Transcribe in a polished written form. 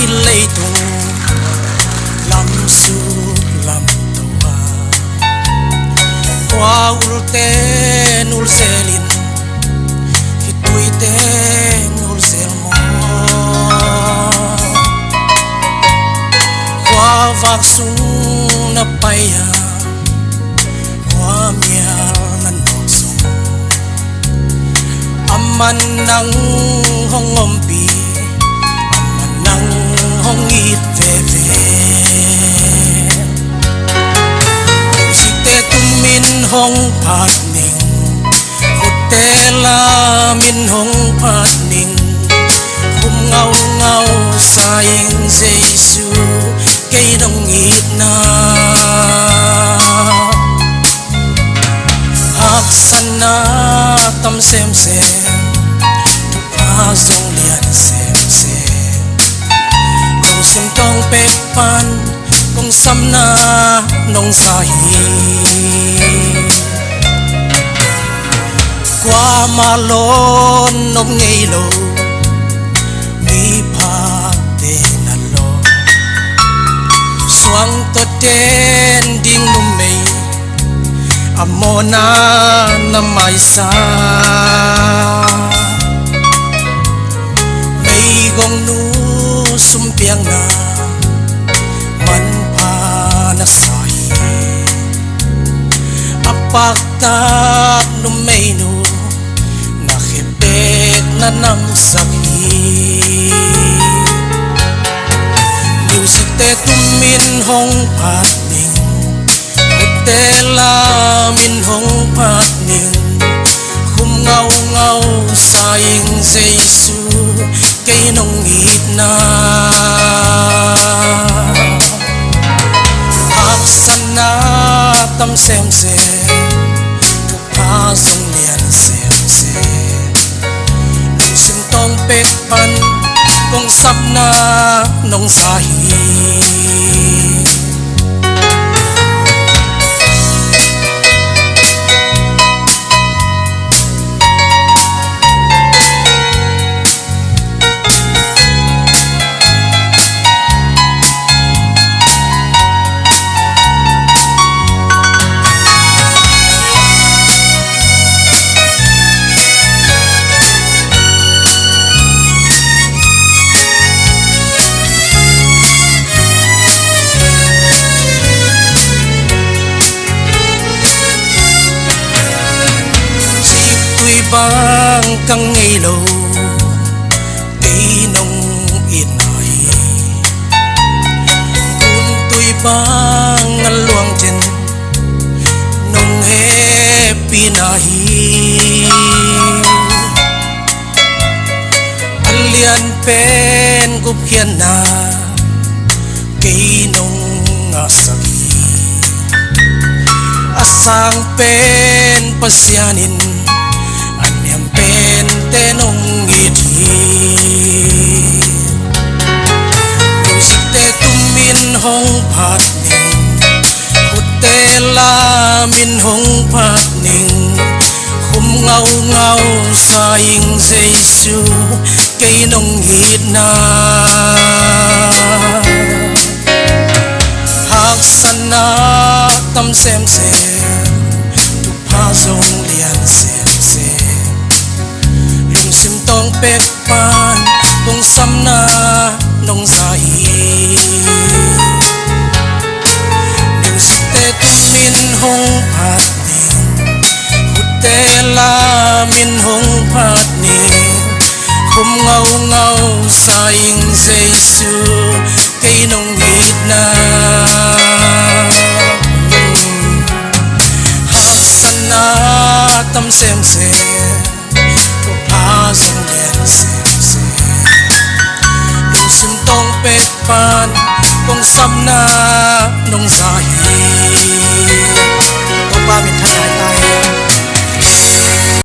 hilay tu lam su lam tua qua ulten ulselin hituiten ulselmo qua vak su na paya qua mial nan so aman nang hongompi nang hong it ve ve site tumin hong phat ning hotela min hong phat ning khum ngau ngau saing jesu cây nong it na hak sana tam sem sem pa song lian sem sem sim tong pe pan kong sam na nong sa hi qua ma lon nong ngei lo mi pha te na lo suang to ten ding num mei amona na mai sa mei gong nu sum piang na man pa na sai apak tak no meinu na khepek na nam sakhi music te tumin hong phat ning hotela min hong phat ning khum ngau ngau saing jesu cây nong it na hak sana tam sem sem pa song lian sem sem nong sim tong pek pan kong sap na nong sa hi bang kang ngây lo cây nông ít nói kun tui bang ngal luang chen nông he pi nahi alian pen gup khian na cây nông asaki asang pen pasianin te nong it hi music te tumin hong phat ning hotela min hong phat ning khum ngau ngau saing jesu cây nong it na hak sana tam sem sem tu pa song lian sem sem sim tong pek pan kong sam na nong sa hi music te tumin hong phat ning hotela min hong phat ning khum ngau ngau saing jesu cây nong it na hak sana tam sem sem pa song lian sem sem nong sim tong pek pan kong sam na nong sa hi